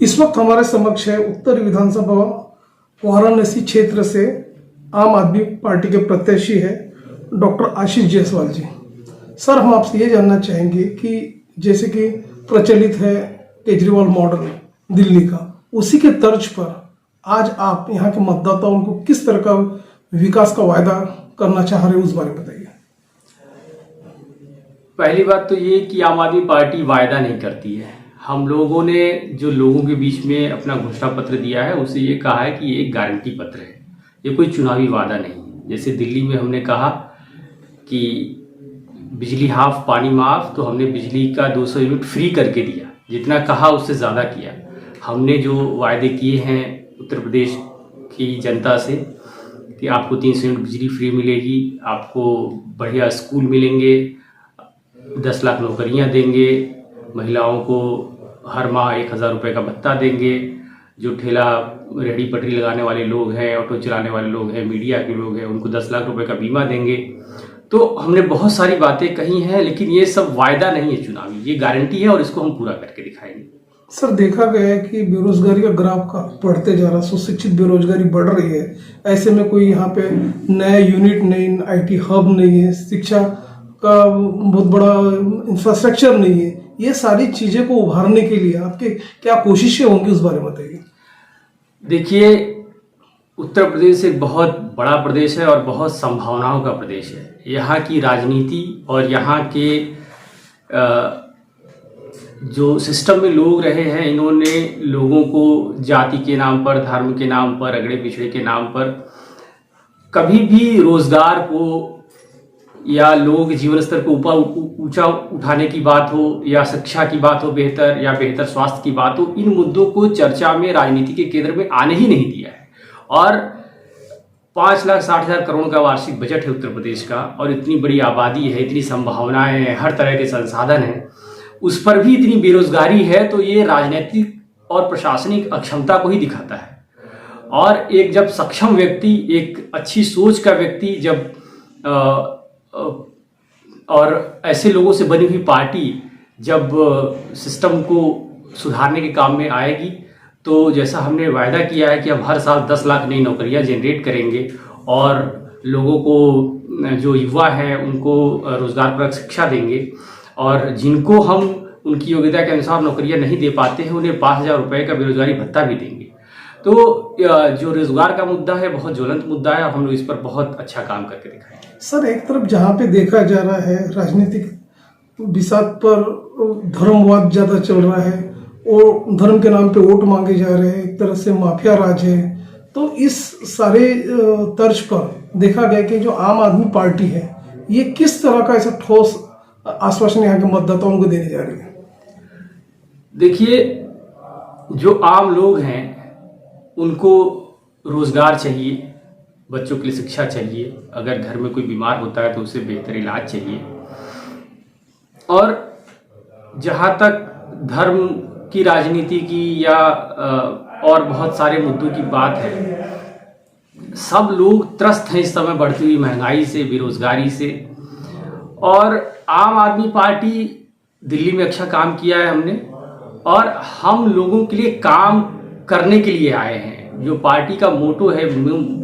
इस वक्त हमारे समक्ष है उत्तर विधानसभा वाराणसी क्षेत्र से आम आदमी पार्टी के प्रत्याशी है डॉक्टर आशीष जायसवाल जी। सर, हम आपसे ये जानना चाहेंगे कि जैसे कि प्रचलित है केजरीवाल मॉडल दिल्ली का, उसी के तर्ज पर आज आप यहाँ के मतदाताओं को किस तरह का विकास का वायदा करना चाह रहे हैं, उस बारे में बताइए। पहली बात तो ये कि आम आदमी पार्टी वायदा नहीं करती है। हम लोगों ने जो लोगों के बीच में अपना घोषणा पत्र दिया है उसे ये कहा है कि ये एक गारंटी पत्र है, ये कोई चुनावी वादा नहीं है। जैसे दिल्ली में हमने कहा कि बिजली हाफ पानी माफ, तो हमने बिजली का 200 यूनिट फ्री करके दिया, जितना कहा उससे ज़्यादा किया। हमने जो वायदे किए हैं उत्तर प्रदेश की जनता से कि आपको 300 यूनिट बिजली फ्री मिलेगी, आपको बढ़िया स्कूल मिलेंगे, 10 लाख नौकरियां देंगे, महिलाओं को हर माह 1000 रुपये का भत्ता देंगे, जो ठेला रेहड़ी पटरी लगाने वाले लोग हैं, ऑटो चलाने वाले लोग हैं, मीडिया के लोग हैं, उनको 10 लाख रुपए का बीमा देंगे। तो हमने बहुत सारी बातें कही हैं, लेकिन ये सब वायदा नहीं है चुनावी, ये गारंटी है और इसको हम पूरा करके दिखाएंगे। सर, देखा गया है कि बेरोजगारी का ग्राफ का बढ़ते जा रहा, सुशिक्षित बेरोजगारी बढ़ रही है। ऐसे में कोई यहाँ पे नया यूनिट नहीं, IT हब नहीं है, शिक्षा का बहुत बड़ा इंफ्रास्ट्रक्चर नहीं है। ये सारी चीजें को उभारने के लिए आपके क्या कोशिशें होंगी, उस बारे में बताइए। देखिए, उत्तर प्रदेश एक बहुत बड़ा प्रदेश है और बहुत संभावनाओं का प्रदेश है। यहाँ की राजनीति और यहाँ के जो सिस्टम में लोग रहे हैं, इन्होंने लोगों को जाति के नाम पर, धर्म के नाम पर, अगड़े पिछड़े के नाम पर कभी भी रोजगार को या लोगों के जीवन स्तर को ऊंचा उठाने की बात हो, या शिक्षा की बात हो बेहतर, या बेहतर स्वास्थ्य की बात हो, इन मुद्दों को चर्चा में, राजनीति के केंद्र में आने ही नहीं दिया है। और 5,60,000 करोड़ का वार्षिक बजट है उत्तर प्रदेश का, और इतनी बड़ी आबादी है, इतनी संभावनाएं हैं, हर तरह के संसाधन हैं, उस पर भी इतनी बेरोजगारी है, तो ये राजनीतिक और प्रशासनिक अक्षमता को ही दिखाता है। और एक जब सक्षम व्यक्ति, एक अच्छी सोच का व्यक्ति जब और ऐसे लोगों से बनी हुई पार्टी जब सिस्टम को सुधारने के काम में आएगी, तो जैसा हमने वायदा किया है कि हम हर साल 10 लाख नई नौकरियां जनरेट करेंगे और लोगों को, जो युवा हैं, उनको रोजगारपरक शिक्षा देंगे, और जिनको हम उनकी योग्यता के अनुसार नौकरियां नहीं दे पाते हैं उन्हें 5,000 रुपये का बेरोजगारी भत्ता भी देंगे। तो जो रोजगार का मुद्दा है बहुत ज्वलंत मुद्दा है और हम लोग इस पर बहुत अच्छा काम करके दिखाएंगे। सर, एक तरफ जहाँ पे देखा जा रहा है राजनीतिक बिसात पर धर्मवाद ज्यादा चल रहा है और धर्म के नाम पे वोट मांगे जा रहे हैं, एक तरह से माफिया राज है, तो इस सारे तर्ज पर देखा गया कि जो आम आदमी पार्टी है ये किस तरह का ऐसा ठोस आश्वासन यहाँ के मतदाताओं को देने जा रही है। देखिए, जो आम लोग हैं उनको रोजगार चाहिए, बच्चों के लिए शिक्षा चाहिए, अगर घर में कोई बीमार होता है तो उसे बेहतर इलाज चाहिए, और जहाँ तक धर्म की, राजनीति की या और बहुत सारे मुद्दों की बात है, सब लोग त्रस्त हैं इस समय बढ़ती हुई महंगाई से, बेरोजगारी से। और आम आदमी पार्टी दिल्ली में अच्छा काम किया है हमने, और हम लोगों के लिए काम करने के लिए आए हैं। जो पार्टी का मोटो है,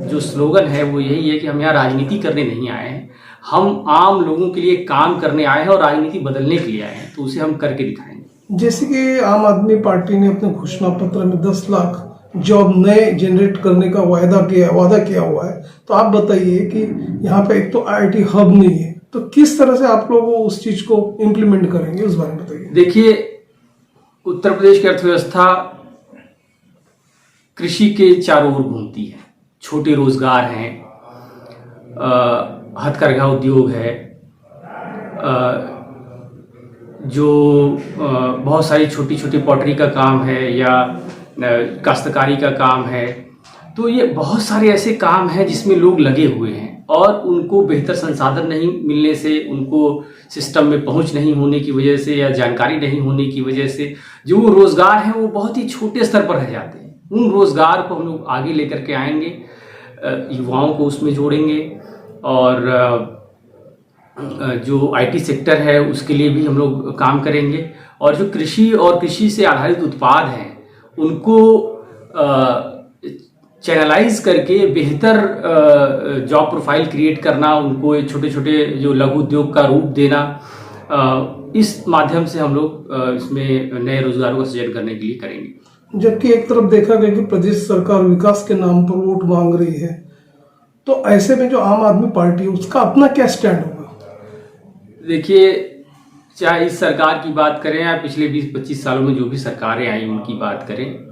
जो स्लोगन है, वो यही है कि हम यहाँ राजनीति करने नहीं आए हैं, हम आम लोगों के लिए काम करने आए हैं और राजनीति बदलने के लिए आए हैं, तो उसे हम करके दिखाएंगे। जैसे कि आम आदमी पार्टी ने अपने घोषणा पत्र में 10 लाख जॉब नए जनरेट करने का वादा किया हुआ है, तो आप बताइए कि यहाँ पे एक तो IT हब नहीं है, तो किस तरह से आप लोग उस चीज को इम्प्लीमेंट करेंगे, उस बारे में बताइए। देखिए, उत्तर प्रदेश की अर्थव्यवस्था कृषि के चारों ओर घूमती है। छोटे रोजगार हैं, हथकरघा उद्योग है, जो बहुत सारी छोटी छोटी पॉटरी का काम है या काश्तकारी का काम है। तो ये बहुत सारे ऐसे काम हैं जिसमें लोग लगे हुए हैं, और उनको बेहतर संसाधन नहीं मिलने से, उनको सिस्टम में पहुंच नहीं होने की वजह से या जानकारी नहीं होने की वजह से जो रोजगार हैं वो बहुत ही छोटे स्तर पर रह जाते हैं। उन रोजगार को हम लोग आगे लेकर के आएंगे, युवाओं को उसमें जोड़ेंगे, और जो IT सेक्टर है उसके लिए भी हम लोग काम करेंगे, और जो कृषि और कृषि से आधारित उत्पाद हैं उनको चैनलाइज करके बेहतर जॉब प्रोफाइल क्रिएट करना, उनको छोटे छोटे जो लघु उद्योग का रूप देना, इस माध्यम से हम लोग इसमें नए रोजगारों का सृजन करने के लिए करेंगे। जबकि एक तरफ देखा गया कि प्रदेश सरकार विकास के नाम पर वोट मांग रही है, तो ऐसे में जो आम आदमी पार्टी है उसका अपना क्या स्टैंड होगा? देखिए, चाहे इस सरकार की बात करें या पिछले 20-25 सालों में जो भी सरकारें आई उनकी बात करें,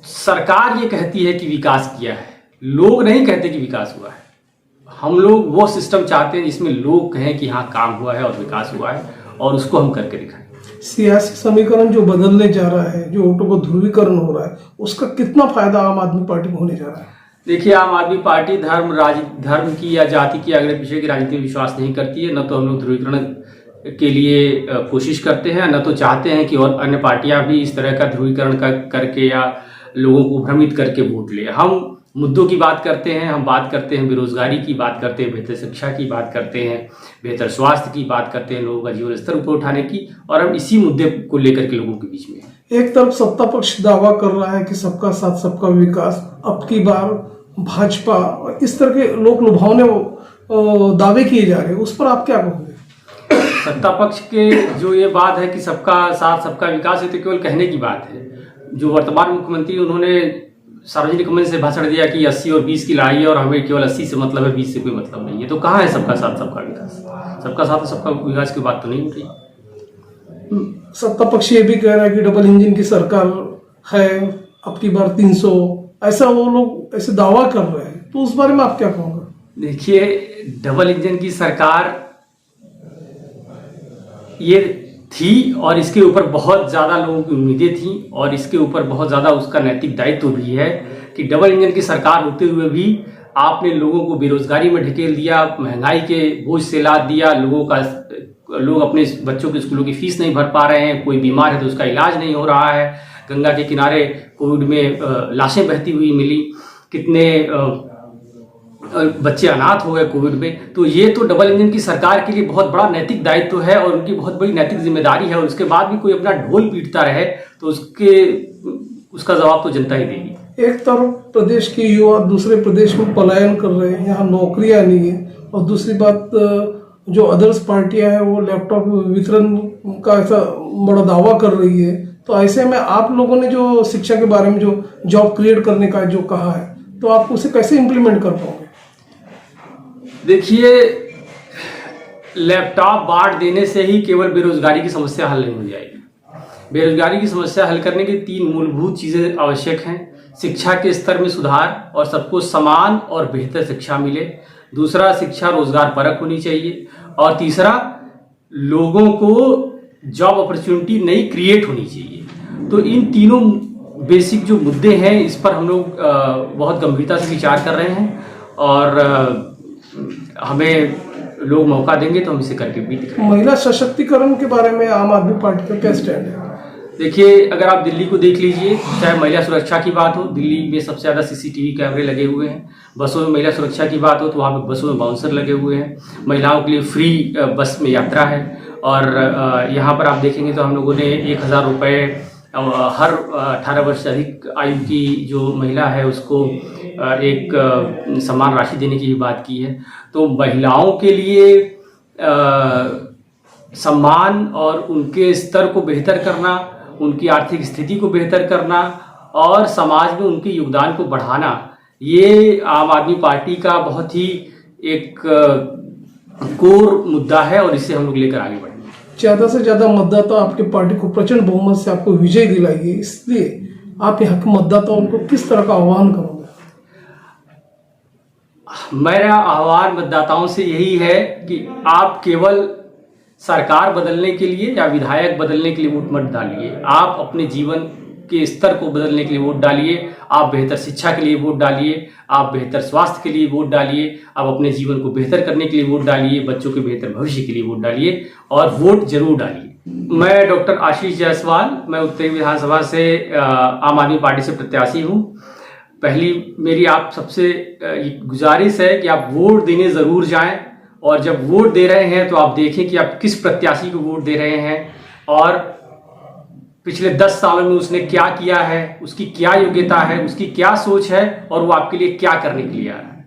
सरकार ये कहती है कि विकास किया है, लोग नहीं कहते कि विकास हुआ है। हम लोग वो सिस्टम चाहते हैं जिसमें लोग कहें कि हाँ काम हुआ है और विकास हुआ है, और उसको हम करके दिखाएं। सियासी समीकरण जो बदलने जा रहा है, जो वोटों को ध्रुवीकरण हो रहा है, उसका कितना फायदा आम आदमी पार्टी को होने जा रहा है? देखिए, आम आदमी पार्टी धर्म की या जाति की अगले पीछे की राजनीति में विश्वास नहीं करती है। न तो हम लोग ध्रुवीकरण के लिए कोशिश करते हैं, न तो चाहते हैं कि और अन्य पार्टियां भी इस तरह का ध्रुवीकरण करके या लोगों को भ्रमित करके वोट ले। हम मुद्दों की बात करते हैं, हम बात करते हैं बेरोजगारी की, बात करते हैं बेहतर शिक्षा की, बात करते हैं बेहतर स्वास्थ्य की, बात करते हैं लोगों का जीवन स्तर ऊपर उठाने की, और हम इसी मुद्दे को लेकर के लोगों के बीच में हैं। एक तरफ सत्ता पक्ष दावा कर रहा है कि सबका साथ सबका विकास, अब की बार भाजपा और इस तरह के लोक लुभावने दावे किए जा रहे हैं, उस पर आप क्या कहोगे? सत्ता पक्ष के जो ये बात है कि सबका साथ सबका विकास है, तो केवल कहने की बात है। जो वर्तमान मुख्यमंत्री, उन्होंने सार्वजनिक मंच से भाषण दिया कि 80 और 20 की लड़ाई है और हमें केवल 80 से मतलब है, 20 से कोई मतलब नहीं है। तो कहाँ है सबका साथ सबका विकास? सबका साथ सबका विकास की बात तो नहीं हो रही। सत्ता पक्ष ये भी कह रहा है कि डबल इंजन की सरकार है, अब की बार 300, ऐसा वो लोग ऐसे दावा कर रहे हैं, तो उस बारे में आप क्या कहोगे? देखिए, डबल इंजन की सरकार ये थी और इसके ऊपर बहुत ज़्यादा लोगों की उम्मीदें थी, और इसके ऊपर बहुत ज़्यादा उसका नैतिक दायित्व भी है कि डबल इंजन की सरकार होते हुए भी आपने लोगों को बेरोजगारी में ढकेल दिया, महंगाई के बोझ से लाद दिया, लोग अपने बच्चों के स्कूलों की फीस नहीं भर पा रहे हैं, कोई बीमार है तो उसका इलाज नहीं हो रहा है, गंगा के किनारे कोविड में लाशें बहती हुई मिली, कितने बच्चे अनाथ हो गए कोविड में। तो ये तो डबल इंजन की सरकार के लिए बहुत बड़ा नैतिक दायित्व है और उनकी बहुत बड़ी नैतिक जिम्मेदारी है, और उसके बाद भी कोई अपना ढोल पीटता रहे तो उसका जवाब तो जनता ही देगी। एक तरफ प्रदेश के युवा दूसरे प्रदेश में पलायन कर रहे हैं, यहाँ नौकरियां नहीं है, और दूसरी बात जो अदर्स पार्टियां हैं वो लैपटॉप वितरण का ऐसा बड़ा दावा कर रही है। तो ऐसे में आप लोगों ने जो शिक्षा के बारे में जो जॉब क्रिएट करने का जो कहा है, तो आप उसे कैसे इम्प्लीमेंट कर पाओगे? देखिए, लैपटॉप बांट देने से ही केवल बेरोजगारी की समस्या हल नहीं हो जाएगी। बेरोजगारी की समस्या हल करने की 3 मूलभूत चीज़ें आवश्यक हैं। शिक्षा के स्तर में सुधार और सबको समान और बेहतर शिक्षा मिले। दूसरा, शिक्षा रोजगार परक होनी चाहिए। और तीसरा, लोगों को जॉब अपॉर्चुनिटी नई क्रिएट होनी चाहिए। तो इन तीनों बेसिक जो मुद्दे हैं, इस पर हम लोग बहुत गंभीरता से विचार कर रहे हैं, और हमें लोग मौका देंगे तो हम इसे करके भी दिखाएंगे। महिला सशक्तिकरण के बारे में आम आदमी पार्टी का क्या स्टैंड है? देखिए, अगर आप दिल्ली को देख लीजिए, चाहे महिला सुरक्षा की बात हो, दिल्ली में सबसे ज़्यादा CCTV कैमरे लगे हुए हैं। बसों में महिला सुरक्षा की बात हो तो वहाँ पे बसों में बाउंसर लगे हुए हैं। महिलाओं के लिए फ्री बस में यात्रा है, और यहाँ पर आप देखेंगे तो हम लोगों ने 1000 रुपये हर 18 वर्ष से अधिक आयु की जो महिला है उसको एक सम्मान राशि देने की भी बात की है। तो महिलाओं के लिए सम्मान और उनके स्तर को बेहतर करना, उनकी आर्थिक स्थिति को बेहतर करना और समाज में उनके योगदान को बढ़ाना, ये आम आदमी पार्टी का बहुत ही एक कोर मुद्दा है, और इससे हम लोग लेकर आगे बढ़ेंगे। ज्यादा से ज्यादा मतदाता आपकी पार्टी को प्रचंड बहुमत से आपको विजय दिलाइए, इसलिए आप यहाँ के मतदाताओं को किस तरह का आह्वान करोगे? मेरा आह्वान मतदाताओं से यही है कि आप केवल सरकार बदलने के लिए या विधायक बदलने के लिए वोट मत डालिए। आप अपने जीवन के स्तर को बदलने के लिए वोट डालिए, आप बेहतर शिक्षा के लिए वोट डालिए, आप बेहतर स्वास्थ्य के लिए वोट डालिए, आप अपने जीवन को बेहतर करने के लिए वोट डालिए, बच्चों के बेहतर भविष्य के लिए वोट डालिए, और वोट जरूर डालिए। मैं डॉक्टर आशीष जायसवाल, मैं उत्तरी विधानसभा से आम आदमी पार्टी से प्रत्याशी हूँ। पहली मेरी आप सबसे गुजारिश है कि आप वोट देने ज़रूर जाएं, और जब वोट दे रहे हैं तो आप देखें कि आप किस प्रत्याशी को वोट दे रहे हैं, और पिछले 10 सालों में उसने क्या किया है, उसकी क्या योग्यता है, उसकी क्या सोच है और वो आपके लिए क्या करने के लिए आ रहा है।